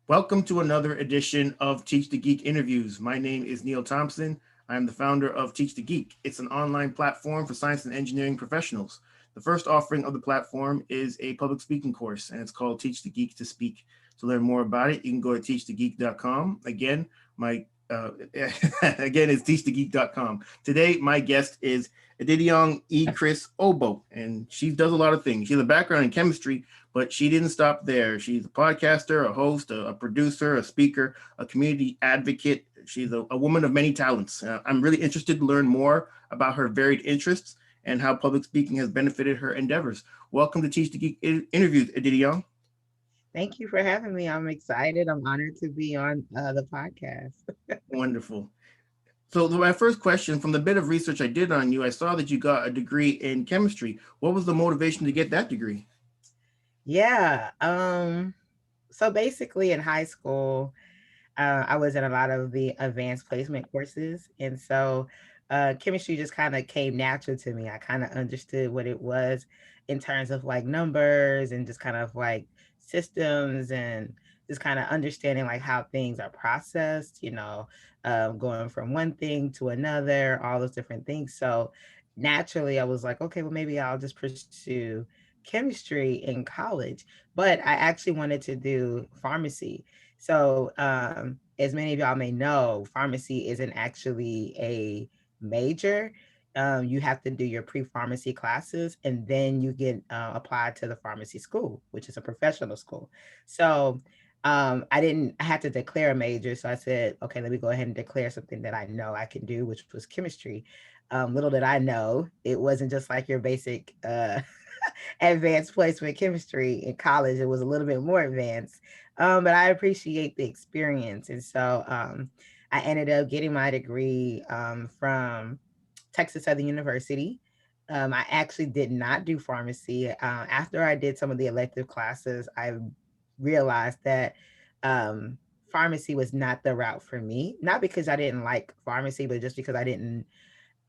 Welcome to another edition of Teach the Geek interviews. My name is Neil Thompson. I am the founder of Teach the Geek. It's an online platform for science and engineering professionals. The first offering of the platform is a public speaking course, and it's called Teach the Geek to Speak. To learn more about it, you can go to teachthegeek.com. Again, it's teachthegeek.com. Today, my guest is Edidiong Obot, and she does a lot of things. She has a background in chemistry, but she didn't stop there. She's a podcaster, a host, a producer, a speaker, a community advocate. She's a woman of many talents. I'm really interested to learn more about her varied interests and how public speaking has benefited her endeavors. Welcome to Teach the Geek interviews, Edidiong. Thank you for having me. I'm excited. I'm honored to be on the podcast. Wonderful. So my first question, from the bit of research I did on you, I saw that you got a degree in chemistry. What was the motivation to get that degree? Yeah. So basically in high school, I was in a lot of the advanced placement courses. And so chemistry just kind of came natural to me. I kind of understood what it was in terms of like numbers and just kind of like systems and just kind of understanding like how things are processed, going from one thing to another, all those different things. So naturally, I was like, okay, well, maybe I'll just pursue chemistry in college. But I actually wanted to do pharmacy. So, as many of y'all may know, pharmacy isn't actually a major. You have to do your pre-pharmacy classes, and then you get applied to the pharmacy school, which is a professional school. So, I had to declare a major. So I said, okay, let me go ahead and declare something that I know I can do, which was chemistry. Little did I know, it wasn't just like your basic advanced placement chemistry in college. It was a little bit more advanced, but I appreciate the experience. And so I ended up getting my degree from Texas Southern University. I actually did not do pharmacy. After I did some of the elective classes, I realized that um, pharmacy was not the route for me. Not because I didn't like pharmacy, but just because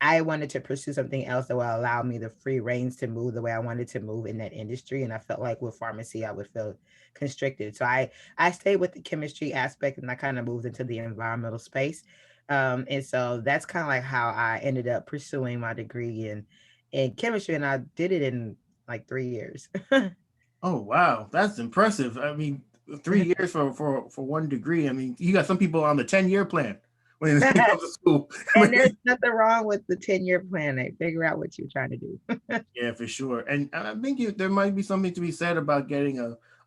I wanted to pursue something else that would allow me the free reins to move the way I wanted to move in that industry. And I felt like with pharmacy, I would feel constricted. So I stayed with the chemistry aspect and I kind of moved into the environmental space. And so that's kind of like how I ended up pursuing my degree in chemistry. And I did it in like 3 years. Oh wow, that's impressive. I mean, 3 years for one degree. I mean, you got some people on the 10-year plan when it comes to school. And there's nothing wrong with the 10-year plan. They figure out what you're trying to do. Yeah, for sure. And I think there might be something to be said about getting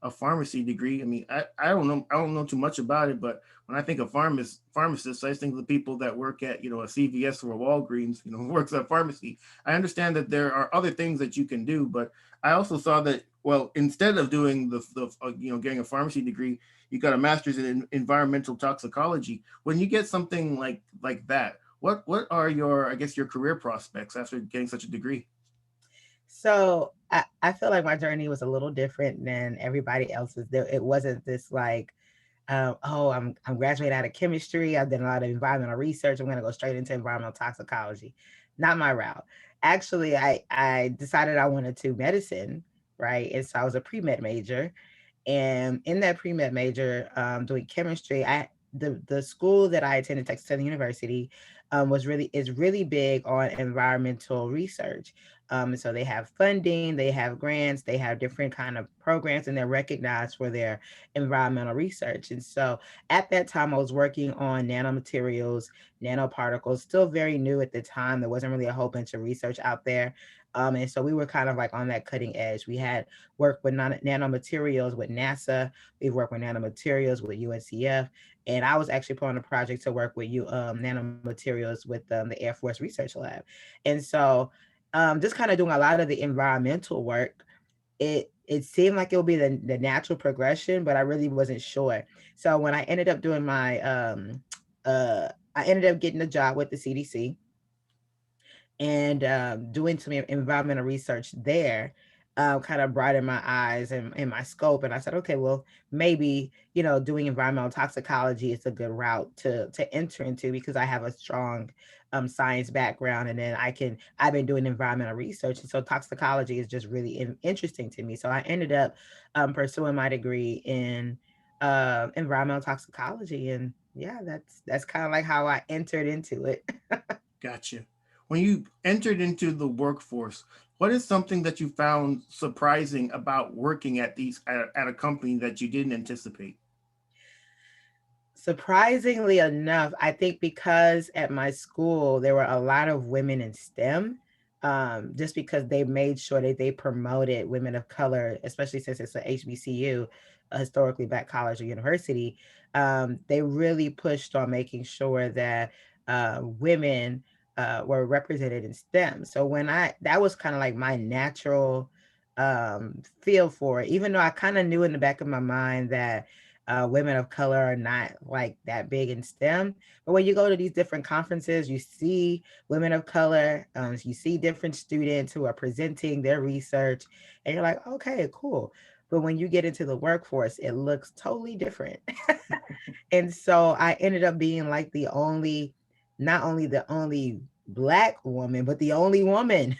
a pharmacy degree. I mean, I don't know, I don't know too much about it, but when I think of pharmacists, I just think of the people that work at, a CVS or a Walgreens, works at pharmacy. I understand that there are other things that you can do, but I also saw that, well, instead of doing getting a pharmacy degree, you got a master's in environmental toxicology. When you get something like that, what are your, I guess, your career prospects after getting such a degree? So I feel like my journey was a little different than everybody else's. It wasn't this like, oh, I'm graduating out of chemistry. I've done a lot of environmental research. I'm going to go straight into environmental toxicology. Not my route. Actually, I decided I wanted to medicine, right? And so I was a pre-med major. And in that pre-med major, doing chemistry, the school that I attended, Texas Southern University, is really big on environmental research. And so they have funding, they have grants, they have different kind of programs, and they're recognized for their environmental research. And so at that time, I was working on nanomaterials, nanoparticles, still very new at the time. There wasn't really a whole bunch of research out there. And so we were kind of like on that cutting edge. We had worked with nanomaterials with NASA. We've worked with nanomaterials with UNCF. And I was actually put on a project to work with nanomaterials with the Air Force Research Lab. And so just kind of doing a lot of the environmental work, it seemed like it would be the natural progression, but I really wasn't sure. So when I ended up doing my I ended up getting a job with the CDC and doing some environmental research there. Kind of brightened my eyes and my scope, and I said, okay, well, maybe doing environmental toxicology is a good route to enter into because I have a strong science background, and then I've been doing environmental research, and so toxicology is just really interesting to me. So I ended up pursuing my degree in environmental toxicology. And yeah, that's kind of like how I entered into it. Gotcha. When you entered into the workforce, what is something that you found surprising about working at at a company that you didn't anticipate? Surprisingly enough, I think because at my school there were a lot of women in STEM, just because they made sure that they promoted women of color, especially since it's a HBCU, a historically black college or university. They really pushed on making sure that women were represented in STEM. So that was kind of like my natural feel for it, even though I kind of knew in the back of my mind that women of color are not like that big in STEM. But when you go to these different conferences, you see women of color, you see different students who are presenting their research, and you're like, okay, cool. But when you get into the workforce, it looks totally different. And so I ended up being like not only the only black woman, but the only woman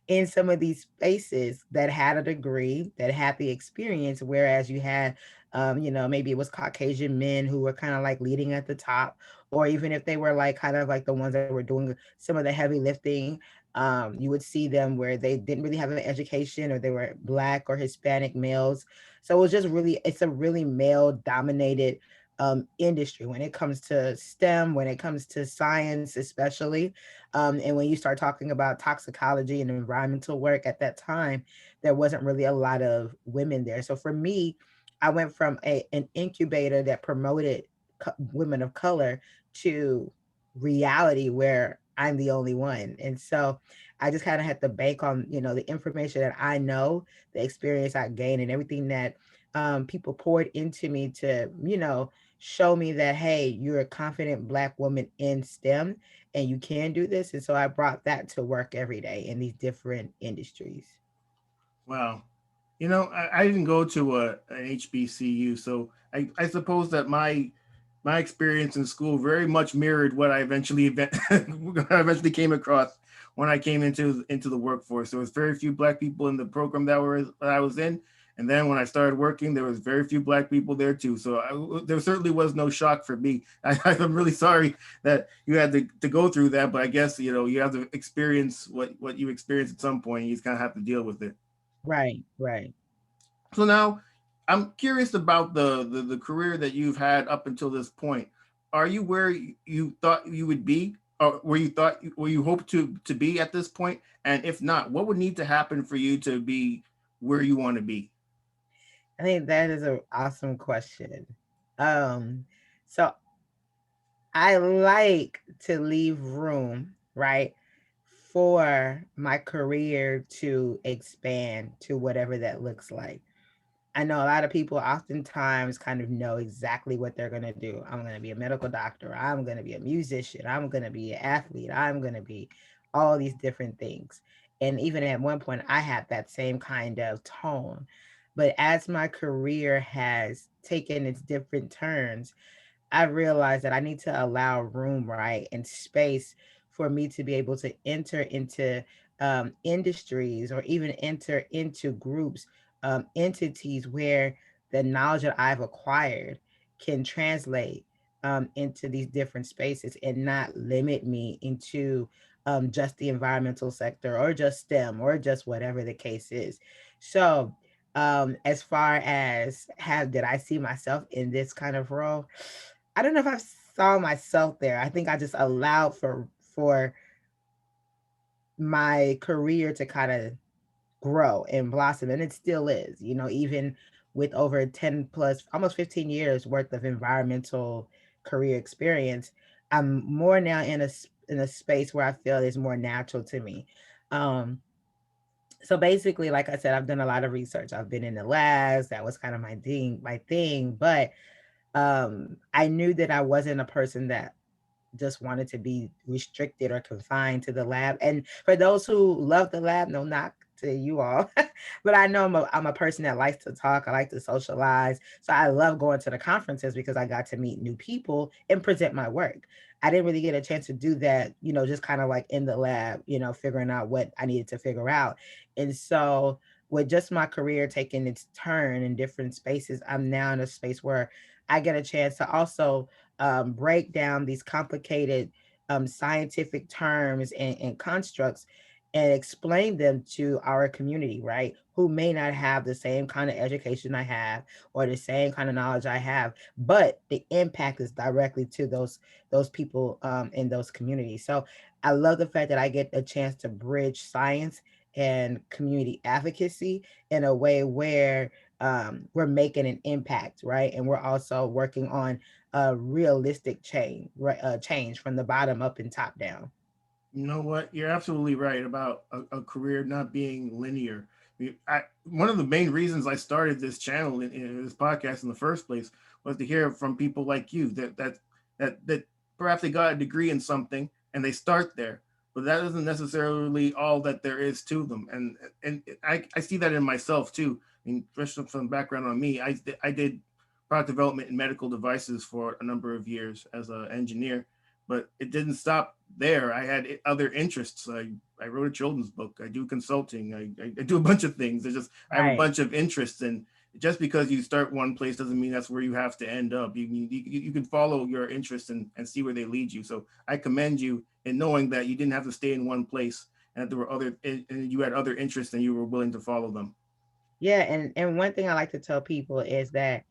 in some of these spaces that had a degree, that had the experience, whereas you had, maybe it was Caucasian men who were kind of like leading at the top, or even if they were like kind of like the ones that were doing some of the heavy lifting, you would see them where they didn't really have an education, or they were black or Hispanic males. So it's a really male dominated industry when it comes to STEM, when it comes to science, especially. And when you start talking about toxicology and environmental work at that time, there wasn't really a lot of women there. So for me, I went from an incubator that promoted women of color to reality where I'm the only one. And so I just kind of had to bank on, the information that I know, the experience I gained, and everything that people poured into me to, show me that, hey, you're a confident black woman in STEM and you can do this. And so I brought that to work every day in these different industries. Wow. I didn't go to an HBCU, so I suppose that my experience in school very much mirrored what I I eventually came across when I came into the workforce. There was very few black people in the program that I was in, and then when I started working, there was very few black people there too. So there certainly was no shock for me. I'm really sorry that you had to go through that, but I guess you have to experience what you experience at some point. You just kind of have to deal with it. Right, right. So now I'm curious about the career that you've had up until this point. Are you where you thought you would be, or where you hope to be at this point? And if not, what would need to happen for you to be where you want to be? I think that is an awesome question. Um, so I like to leave room, right, for my career to expand to whatever that looks like. I know a lot of people oftentimes kind of know exactly what they're going to do. I'm going to be a medical doctor. I'm going to be a musician. I'm going to be an athlete. I'm going to be all these different things. And even at one point, I had that same kind of tone. But as my career has taken its different turns, I realized that I need to allow room, right, and space for me to be able to enter into industries, or even enter into groups, entities where the knowledge that I've acquired can translate into these different spaces and not limit me into just the environmental sector, or just STEM, or just whatever the case is. So, as far as have did I see myself in this kind of role? I don't know if I saw myself there. I think I just allowed for my career to kind of grow and blossom, and it still is. Even with over 10 plus, almost 15 years worth of environmental career experience, I'm more now in a space where I feel is more natural to me. Um, so basically, like I said, I've done a lot of research. I've been in the labs. That was kind of my thing. But I knew that I wasn't a person that just wanted to be restricted or confined to the lab. And for those who love the lab, no knock to you all. But I know I'm a person that likes to talk. I like to socialize. So I love going to the conferences because I got to meet new people and present my work. I didn't really get a chance to do that, just kind of like in the lab, figuring out what I needed to figure out. And so with just my career taking its turn in different spaces, I'm now in a space where I get a chance to also break down these complicated scientific terms and constructs and explain them to our community, right? Who may not have the same kind of education I have or the same kind of knowledge I have, but the impact is directly to those people in those communities. So I love the fact that I get a chance to bridge science and community advocacy in a way where we're making an impact, right? And we're also working on a realistic change, right? Change from the bottom up and top down. You know what? You're absolutely right about a career not being linear. One of the main reasons I started this channel in this podcast in the first place was to hear from people like you that perhaps they got a degree in something and they start there, but that isn't necessarily all that there is to them. And I see that in myself too. I mean, especially from background on me, I did product development in medical devices for a number of years as an engineer, but it didn't stop there. I had other interests. I wrote a children's book. I do consulting. I do a bunch of things. There's just I have a Right. bunch of interests, and just because you start one place doesn't mean that's where you have to end up. You can follow your interests and see where they lead you. So I commend you in knowing that you didn't have to stay in one place, and that there were other and you had other interests and you were willing to follow them. Yeah, and one thing I like to tell people is that,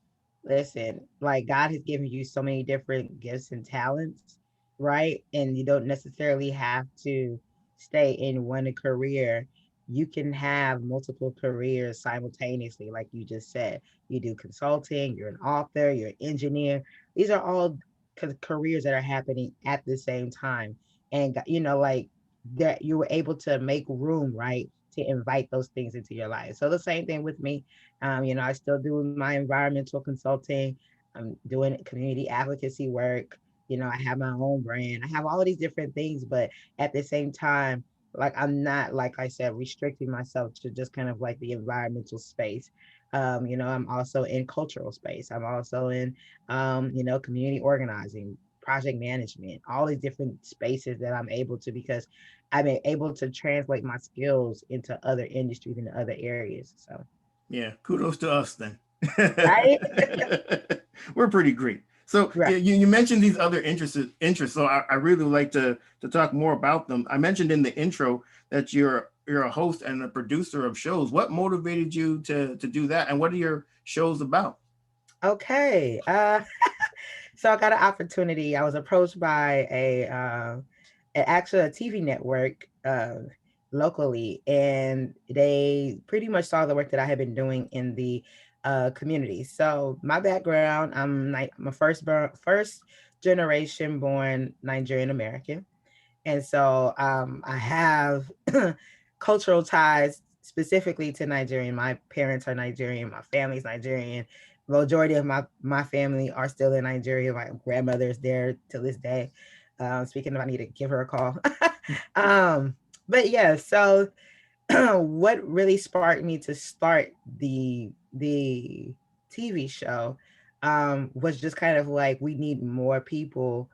listen, like God has given you so many different gifts and talents, right? And you don't necessarily have to stay in one career. You can have multiple careers simultaneously, like you just said. You do consulting, you're an author, you're an engineer. These are all careers that are happening at the same time. And like that you were able to make room, right? To invite those things into your life. So the same thing with me. I still do my environmental consulting. I'm doing community advocacy work. I have my own brand. I have all of these different things, but at the same time, like I'm not, like I said, restricting myself to just kind of like the environmental space. I'm also in cultural space. I'm also in, community organizing, project management, all these different spaces that I'm able to because I've been able to translate my skills into other industries and other areas. So, Yeah, kudos to us then. right, We're pretty great. So right. you mentioned these other interests. So I really would like to talk more about them. I mentioned in the intro that you're a host and a producer of shows. What motivated you to do that, and what are your shows about? Okay. So I got an opportunity. I was approached by actually a TV network locally, and they pretty much saw the work that I had been doing in the community. So my background, I'm a first generation born Nigerian American, and so I have cultural ties specifically to Nigerian. My parents are Nigerian. My family's Nigerian. Majority of my family are still in Nigeria. My grandmother is there to this day. Speaking of, I need to give her a call. um, but yeah, so what really sparked me to start the TV show was just kind of like we need more people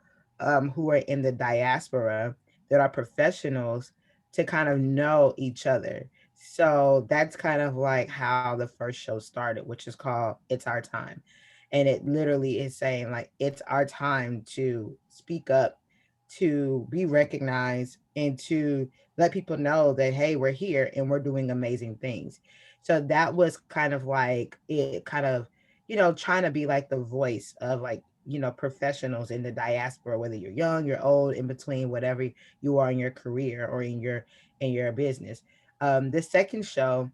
who are in the diaspora that are professionals to kind of know each other. So that's kind of like how the first show started, which is called It's Our Time. And it literally is saying like it's our time to speak up, to be recognized, and to let people know that hey, we're here and we're doing amazing things. So that was kind of like it kind of, trying to be like the voice of like, professionals in the diaspora, whether you're young, you're old, in between, whatever you are in your career or in your business. The second show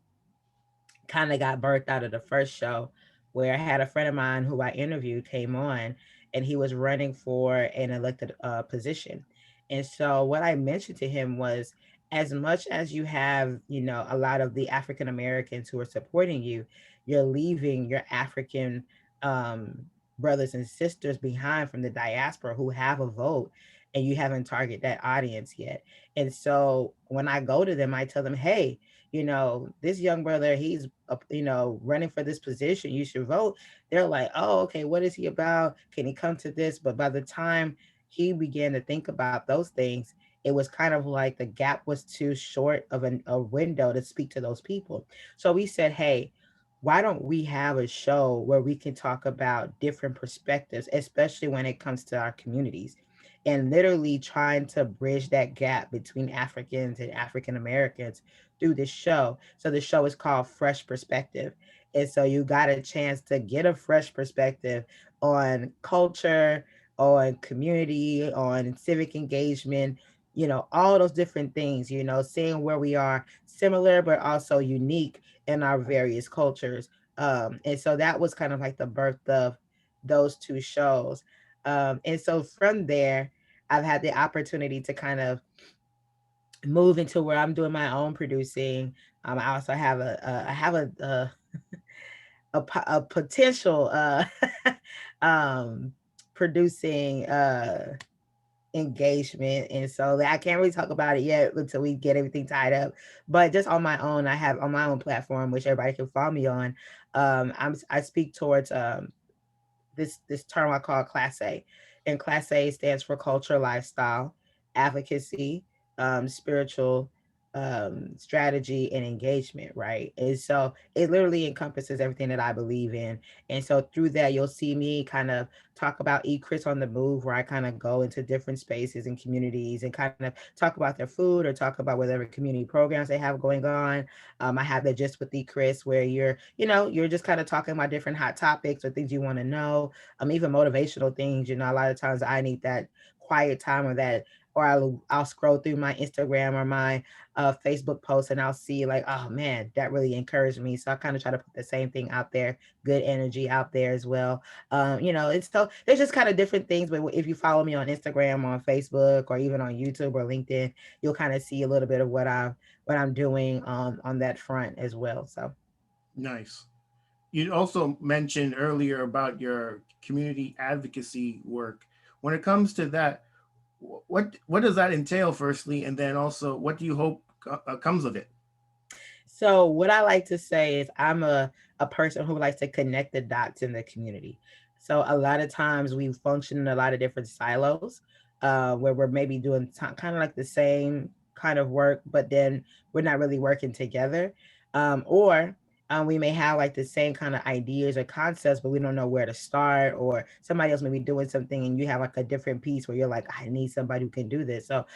kind of got birthed out of the first show, where I had a friend of mine who I interviewed came on, and he was running for an elected position. And so what I mentioned to him was, as much as you have, a lot of the African Americans who are supporting you, you're leaving your African um, brothers and sisters behind from the diaspora who have a vote, and you haven't targeted that audience yet. And so when I go to them, I tell them, hey, this young brother, he's, running for this position. You should vote. They're like, oh, okay, what is he about? Can he come to this? But by the time he began to think about those things, it was kind of like the gap was too short of a window to speak to those people. So we said, hey, why don't we have a show where we can talk about different perspectives, especially when it comes to our communities, and literally trying to bridge that gap between Africans and African Americans through this show. So the show is called Fresh Perspective. And so you got a chance to get a fresh perspective on culture, on community, on civic engagement, all those different things, seeing where we are similar but also unique in our various cultures. And so that was kind of like the birth of those two shows. And so from there, I've had the opportunity to kind of move into where I'm doing my own producing. I also have a potential um, producing engagement, and so I can't really talk about it yet until we get everything tied up. But just on my own, I have on my own platform, which everybody can follow me on. I speak towards this term I call Class A, and Class A stands for culture, lifestyle, advocacy, spiritual strategy, and engagement. Right, and so it literally encompasses everything that I believe in. And so through that, you'll see me kind of talk about Chris on the Move, where I kind of go into different spaces and communities and kind of talk about their food or talk about whatever community programs they have going on. I have the Just with Chris, where you're just kind of talking about different hot topics or things you want to know, even motivational things. A lot of times I need that quiet time, or that, or I'll scroll through my Instagram or my Facebook post, and I'll see like, oh man, that really encouraged me. So I kind of try to put the same thing out there, good energy out there as well. It's so there's just kind of different things. But if you follow me on Instagram, on Facebook, or even on YouTube or LinkedIn, you'll kind of see a little bit of what I'm doing on that front as well. So Nice. You also mentioned earlier about your community advocacy work. When it comes to that, what does that entail, firstly, and then also what do you hope comes of it? So what I like to say is I'm a person who likes to connect the dots in the community. So a lot of times we function in a lot of different silos, where we're maybe doing kind of like the same kind of work, but then we're not really working together. Or we may have like the same kind of ideas or concepts, but we don't know where to start. Or somebody else may be doing something and you have like a different piece where you're like, I need somebody who can do this. So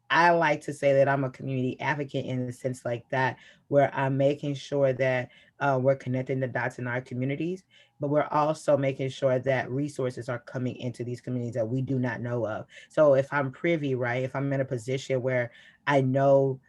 I like to say that I'm a community advocate in a sense like that, where I'm making sure that we're connecting the dots in our communities, but we're also making sure that resources are coming into these communities that we do not know of. So if I'm privy, right, if I'm in a position where I know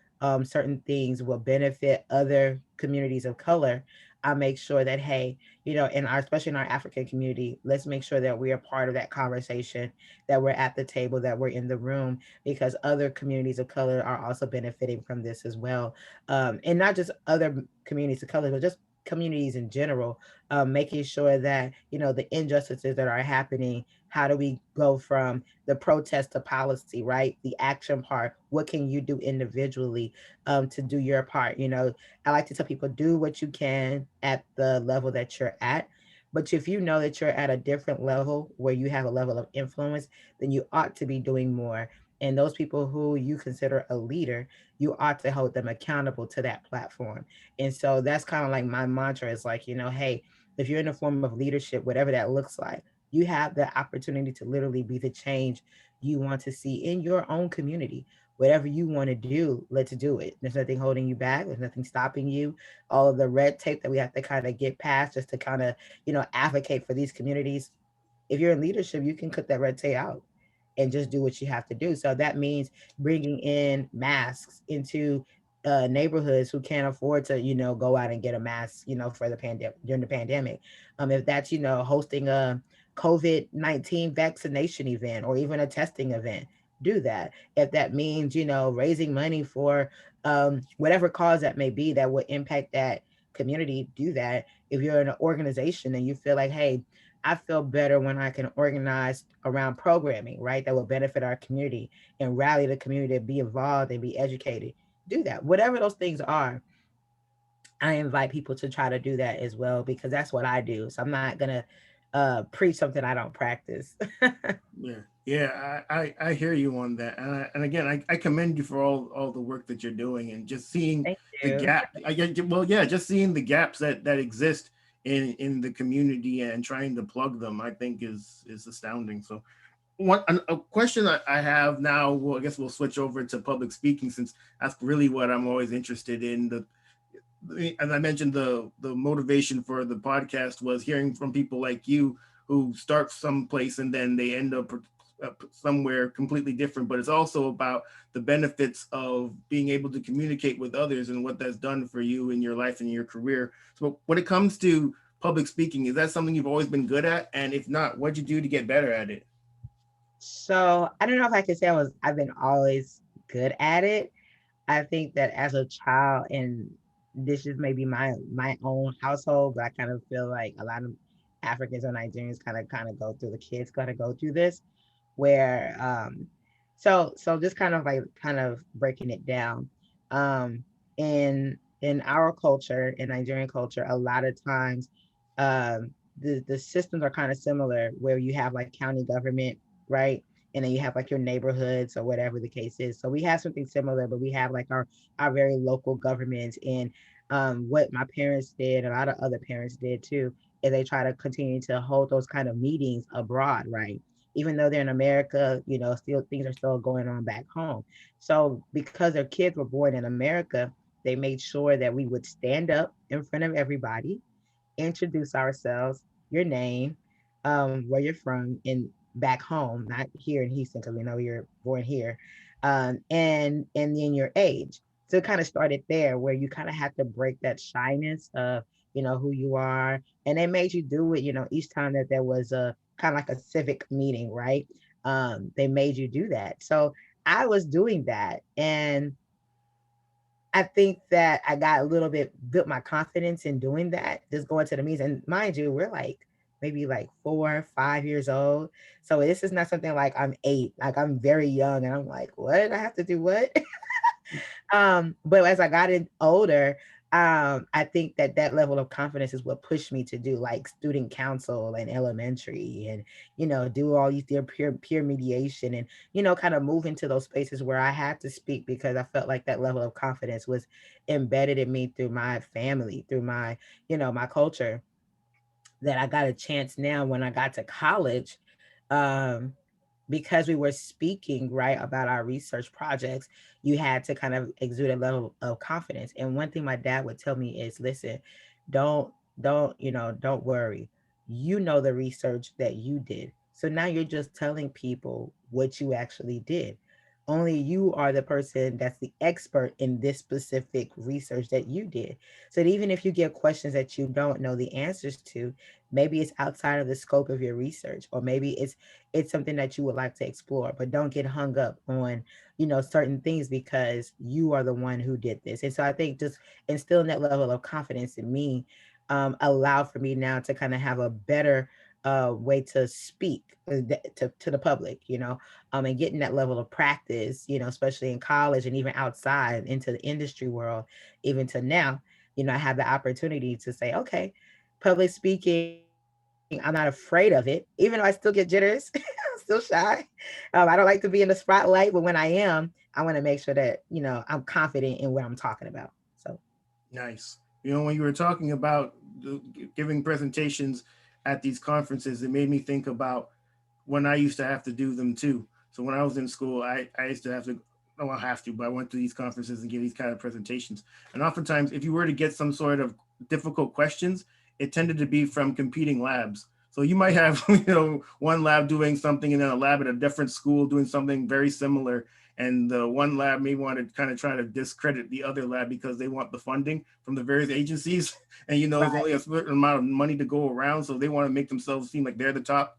certain things will benefit other communities of color, I make sure that, hey, in our, especially in our African community, let's make sure that we are part of that conversation, that we're at the table, that we're in the room, because other communities of color are also benefiting from this as well. And not just other communities of color, but just communities in general, making sure that, the injustices that are happening, how do we go from the protest to policy, right? The action part, what can you do individually to do your part? I like to tell people, do what you can at the level that you're at. But if you know that you're at a different level where you have a level of influence, then you ought to be doing more. And those people who you consider a leader, you ought to hold them accountable to that platform. And so that's kind of like my mantra is like, hey, if you're in a form of leadership, whatever that looks like, you have the opportunity to literally be the change you want to see in your own community. Whatever you want to do, let's do it. There's nothing holding you back. There's nothing stopping you. All of the red tape that we have to kind of get past just to kind of, advocate for these communities. If you're in leadership, you can cut that red tape out and just do what you have to do. So that means bringing in masks into neighborhoods who can't afford to, go out and get a mask, for the pandemic during the pandemic. If that's, hosting a COVID-19 vaccination event or even a testing event, do that. If that means, raising money for whatever cause that may be that would impact that community, do that. If you're in an organization and you feel like, hey, I feel better when I can organize around programming, right? That will benefit our community and rally the community to be involved and be educated. Do that. Whatever those things are, I invite people to try to do that as well, because that's what I do. So I'm not gonna preach something I don't practice. Yeah. Yeah, I hear you on that, and again, I commend you for all the work that you're doing, and just seeing Thank the you. gap. I get well, yeah, just seeing the gaps that exist in the community and trying to plug them, I think is astounding. So, a question I have now. Well, I guess we'll switch over to public speaking since that's really what I'm always interested in. As I mentioned, the motivation for the podcast was hearing from people like you who start someplace and then they end up somewhere completely different. But it's also about the benefits of being able to communicate with others and what that's done for you in your life and your career. So when it comes to public speaking, is that something you've always been good at? And if not, what'd you do to get better at it? So I don't know if I can say I've been always good at it. I think that as a child, and this is maybe my own household, but I kind of feel like a lot of Africans or Nigerians kind of go through, the kids gotta go through this, where so just kind of breaking it down. In our culture, in Nigerian culture, a lot of times the systems are kind of similar, where you have like county government, right? And then you have like your neighborhoods or whatever the case is. So we have something similar, but we have like our very local governments. And what my parents did, a lot of other parents did too, is they try to continue to hold those kind of meetings abroad, right? Even though they're in America, still things are still going on back home. So because their kids were born in America, they made sure that we would stand up in front of everybody, introduce ourselves, your name, where you're from, and back home, not here in Houston, because we know you're born here, and then your age. So it kind of started there, where you kind of had to break that shyness of who you are, and they made you do it. Each time that there was a kind of like a civic meeting, right? They made you do that. So I was doing that, and I think that I got a little bit built my confidence in doing that, just going to the meetings. And mind you, we're like maybe like 4, 5 years old. So this is not something like I'm 8. Like I'm very young and I'm like, what? I have to do what? But as I got in older, I think that that level of confidence is what pushed me to do like student council and elementary, and do all these peer mediation, and kind of move into those spaces where I had to speak, because I felt like that level of confidence was embedded in me through my family, through my my culture, that I got a chance now when I got to college. Um, because we were speaking right about our research projects, you had to kind of exude a level of confidence. And one thing my dad would tell me is, listen, don't don't worry, the research that you did, so now you're just telling people what you actually did. Only you are the person that's the expert in this specific research that you did. So that even if you get questions that you don't know the answers to, maybe it's outside of the scope of your research, or maybe it's something that you would like to explore, but don't get hung up on certain things, because you are the one who did this. And so I think just instilling that level of confidence in me allowed for me now to kind of have a better way to speak to the public, and getting that level of practice, especially in college and even outside into the industry world, even to now, I have the opportunity to say, okay, public speaking, I'm not afraid of it, even though I still get jitters. I'm still shy. I don't like to be in the spotlight, but when I am, I want to make sure that, I'm confident in what I'm talking about. So, Nice. When you were talking about giving presentations at these conferences, it made me think about when I used to have to do them too. So when I was in school, I used to have to, no, I have to, but I went to these conferences and give these kind of presentations. And oftentimes, if you were to get some sort of difficult questions, it tended to be from competing labs. So you might have, one lab doing something and then a lab at a different school doing something very similar. And the one lab may want to kind of try to discredit the other lab because they want the funding from the various agencies. And there's right, only a certain amount of money to go around. So they want to make themselves seem like they're the top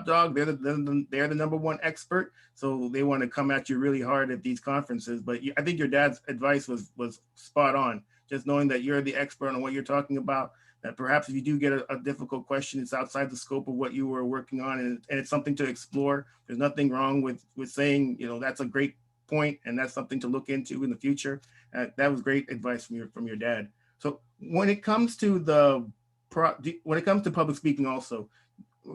dog. They're the number one expert. So they want to come at you really hard at these conferences. But I think your dad's advice was spot on. Just knowing that you're the expert on what you're talking about. That perhaps if you do get a difficult question, it's outside the scope of what you were working on, and it's something to explore. There's nothing wrong with saying that's a great point, and that's something to look into in the future. That was great advice from your dad. So when it comes to when it comes to public speaking, also,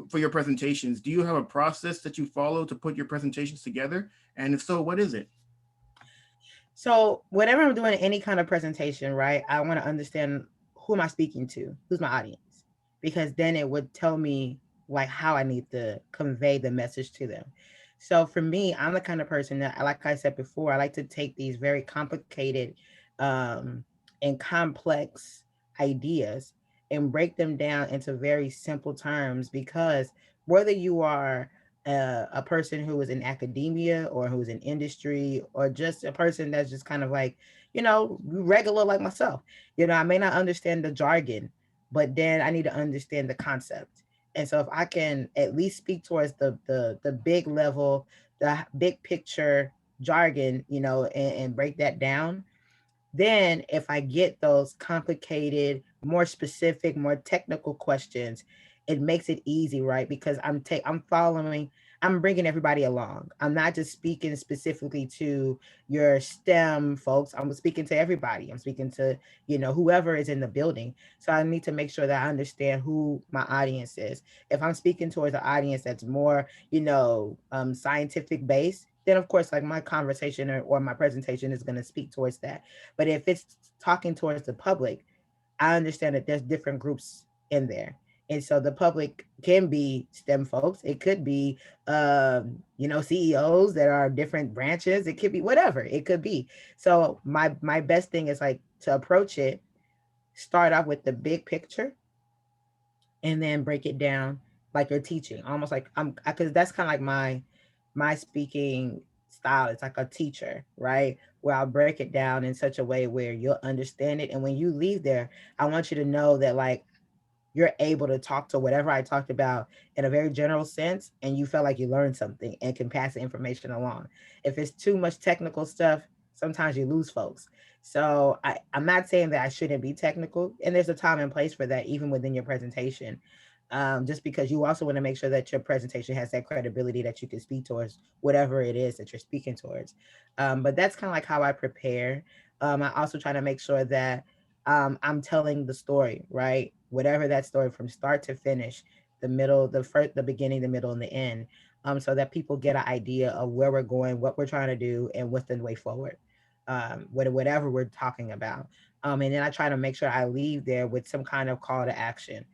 for your presentations, do you have a process that you follow to put your presentations together? And if so, what is it? So whenever I'm doing any kind of presentation, right, I want to understand who am I speaking to, who's my audience, because then it would tell me like how I need to convey the message to them. So for me, I'm the kind of person that, like I said before, I like to take these very complicated um, and complex ideas and break them down into very simple terms, because whether you are a person who is in academia or who's in industry, or just a person that's just kind of like, regular like myself. I may not understand the jargon, but then I need to understand the concept. And so if I can at least speak towards the big level, the big picture jargon, and break that down, then, if I get those complicated, more specific, more technical questions, it makes it easy, right? Because I'm following, I'm bringing everybody along. I'm not just speaking specifically to your STEM folks. I'm speaking to everybody. I'm speaking to whoever is in the building. So I need to make sure that I understand who my audience is. If I'm speaking towards an audience that's more scientific based, then of course, like, my conversation or my presentation is going to speak towards that. But if it's talking towards the public, I understand that there's different groups in there. And so the public can be STEM folks. It could be, CEOs that are different branches. It could be whatever it could be. So my best thing is like to approach it, start off with the big picture, and then break it down like you're teaching, almost like because that's kind of like my speaking style. It's like a teacher, right? Where I'll break it down in such a way where you'll understand it. And when you leave there, I want you to know that, like, you're able to talk to whatever I talked about in a very general sense, and you felt like you learned something and can pass the information along. If it's too much technical stuff, sometimes you lose folks. So I'm not saying that I shouldn't be technical, and there's a time and place for that, even within your presentation. Just because you also want to make sure that your presentation has that credibility that you can speak towards whatever it is that you're speaking towards. But that's kind of like how I prepare. I also try to make sure that I'm telling the story, right? Whatever that story from start to finish, the middle, the first, the beginning, the middle, and the end, so that people get an idea of where we're going, what we're trying to do, and what's the way forward, whatever we're talking about. And then I try to make sure I leave there with some kind of call to action,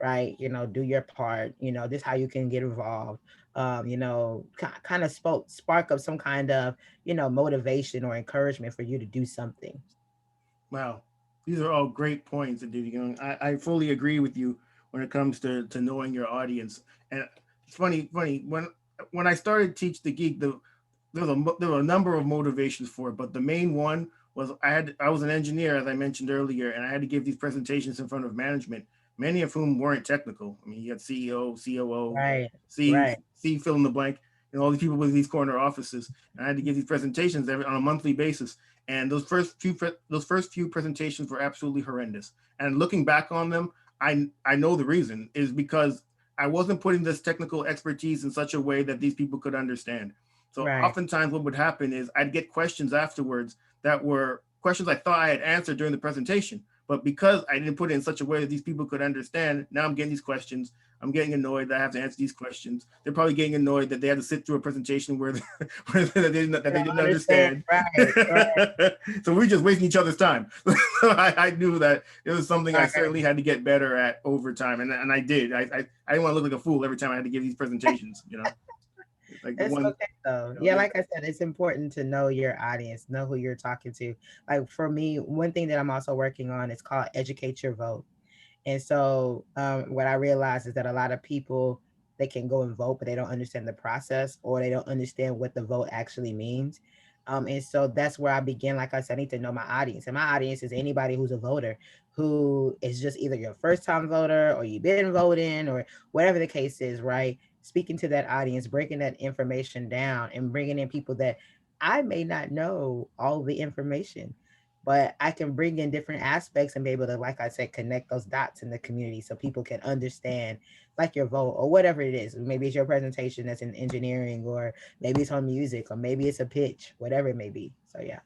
right? Do your part. This is how you can get involved. Kind of spark up some kind of motivation or encouragement for you to do something. Wow, these are all great points, Edidiong. I fully agree with you when it comes to knowing your audience. And it's funny when I started Teach the Geek, there were a number of motivations for it, but the main one was I was an engineer, as I mentioned earlier, and I had to give these presentations in front of management, many of whom weren't technical. I mean, you had CEO, COO, Right, C right, C fill in the blank, all these people with these corner offices, and I had to give these presentations on a monthly basis. And those first few presentations were absolutely horrendous. And looking back on them, I know the reason is because I wasn't putting this technical expertise in such a way that these people could understand. So right, oftentimes what would happen is I'd get questions afterwards that were questions I thought I had answered during the presentation. But because I didn't put it in such a way that these people could understand, now I'm getting these questions. I'm getting annoyed that I have to answer these questions. They're probably getting annoyed that they had to sit through a presentation where, that you they don't didn't understand, understand. right, right, So we're just wasting each other's time. I knew that it was something I right. certainly had to get better at over time, and I did. I didn't want to look like a fool every time I had to give these presentations. Like the It's one, okay though. Yeah, like I said, it's important to know your audience, know who you're talking to. Like for me, one thing that I'm also working on is called educate your vote. And so what I realized is that a lot of people, they can go and vote, but they don't understand the process, or they don't understand what the vote actually means. And so that's where I begin. Like I said, I need to know my audience. And my audience is anybody who's a voter, who is just either your first time voter, or you've been voting, or whatever the case is, right? Speaking to that audience, breaking that information down, and bringing in people that I may not know all the information, but I can bring in different aspects and be able to, like I said, connect those dots in the community so people can understand, like, your vote or whatever it is. Maybe it's your presentation that's in engineering, or maybe it's on music, or maybe it's a pitch, whatever it may be. So yeah.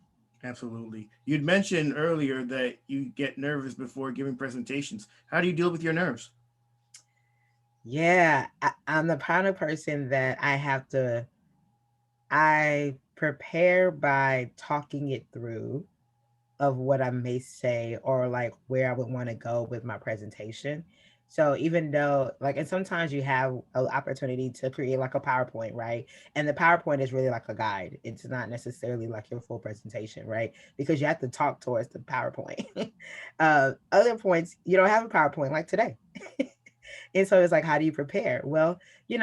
absolutely. You'd mentioned earlier that you get nervous before giving presentations. How do you deal with your nerves? Yeah, I'm the kind of person that I prepare by talking it through of what I may say or like where I would want to go with my presentation. So even though like and sometimes you have an opportunity to create like a PowerPoint, right? And the PowerPoint is really like a guide. It's not necessarily like your full presentation, right? Because you have to talk towards the PowerPoint. Other points, you don't have a PowerPoint like today. And so it's like, how do you prepare? Well, you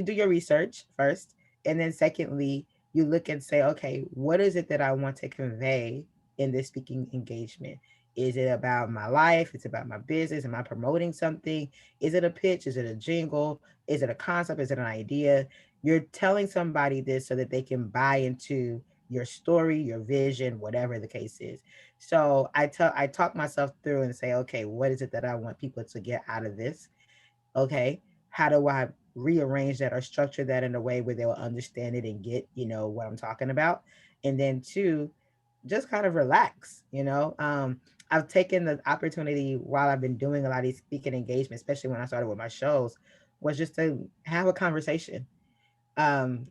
do your research first. And then secondly, you look and say, okay, what is it that I want to convey in this speaking engagement? Is it about my life? Is it about my business? Am I promoting something? Is it a pitch? Is it a jingle? Is it a concept? Is it an idea? You're telling somebody this so that they can buy into your story, your vision, whatever the case is. So I talk myself through and say, okay, what is it that I want people to get out of this? Okay, how do I rearrange that or structure that in a way where they will understand it and get, what I'm talking about? And then two, just kind of relax, I've taken the opportunity while I've been doing a lot of these speaking engagements, especially when I started with my shows, was just to have a conversation.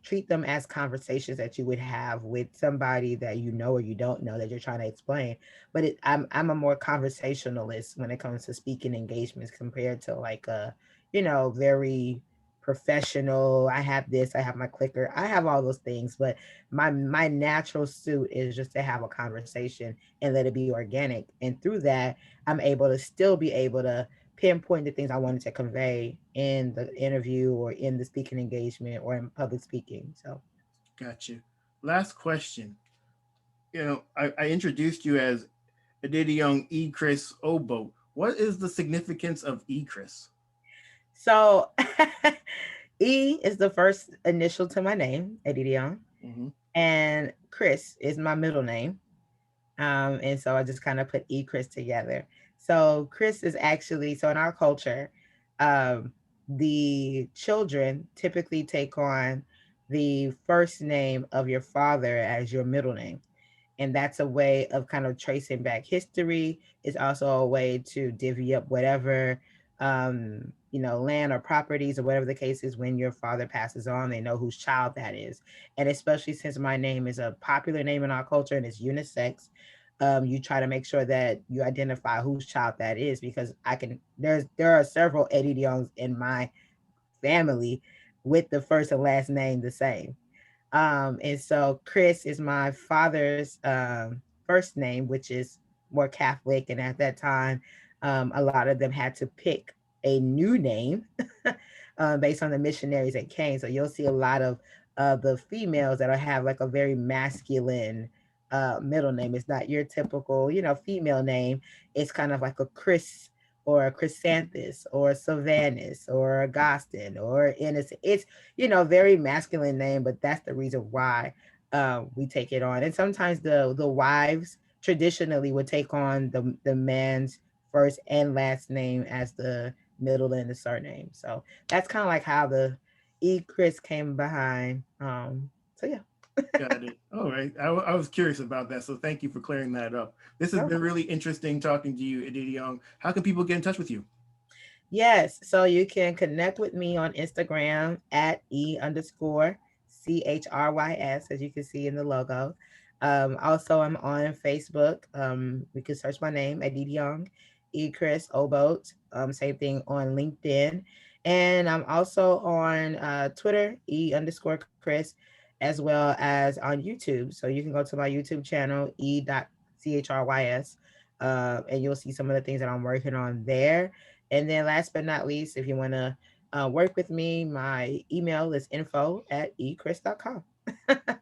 Treat them as conversations that you would have with somebody that you know or you don't know that you're trying to explain. But I'm a more conversationalist when it comes to speaking engagements compared to like a very professional. I have this, I have my clicker, I have all those things, but my natural suit is just to have a conversation and let it be organic. And through that, I'm able to still be able to pinpoint the things I wanted to convey in the interview or in the speaking engagement or in public speaking. So, Gotcha. Last question. I introduced you as Edidiong Obot. What is the significance of Chris? so E is the first initial to my name, Edidiong, Mm-hmm. and Chris is my middle name. And so I just kind of put Chris together. So Chris is actually so in our culture, um, the children typically take on the first name of your father as your middle name, and that's a way of kind of tracing back history. It's also a way to divvy up whatever land or properties or whatever the case is. When your father passes on, they know whose child that is. And especially since my name is a popular name in our culture and it's unisex, you try to make sure that you identify whose child that is, because there are several Edidiongs in my family with the first and last name the same. And so Chris is my father's first name, which is more Catholic. And at that time, a lot of them had to pick a new name based on the missionaries that came. So you'll see a lot of the females that'll have like a very masculine middle name. It's not your typical, female name. It's kind of like a Chris or a Chrysanthus or a Sylvanus or a Gostin or Innocent. It's very masculine name, but that's the reason why we take it on. And sometimes the wives traditionally would take on the man's first and last name as the middle and the surname. So that's kind of like how the Chris came behind. So yeah. Got it. All right. I was curious about that, so thank you for clearing that up. This has Oh, been really interesting talking to you, Edidiong. How can people get in touch with you? yes. So you can connect with me on Instagram at E_CHRYS, as you can see in the logo. Also, I'm on Facebook. We can search my name, Edidiong Chris Obot. Same thing on LinkedIn. And I'm also on Twitter, E_Chris, as well as on YouTube. So you can go to my YouTube channel, E.CHRYS, and you'll see some of the things that I'm working on there. And then last but not least, if you want to work with me, my email is info@echris.com.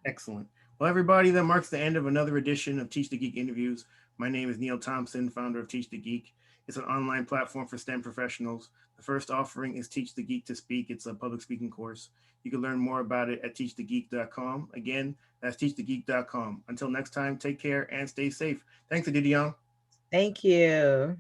Excellent. Well, everybody, that marks the end of another edition of Teach the Geek interviews. My name is Neil Thompson, founder of Teach the Geek. It's an online platform for STEM professionals. The first offering is Teach the Geek to Speak. It's a public speaking course. You can learn more about it at teachthegeek.com. Again, that's teachthegeek.com. Until next time, take care and stay safe. Thanks, Edidion. Thank you.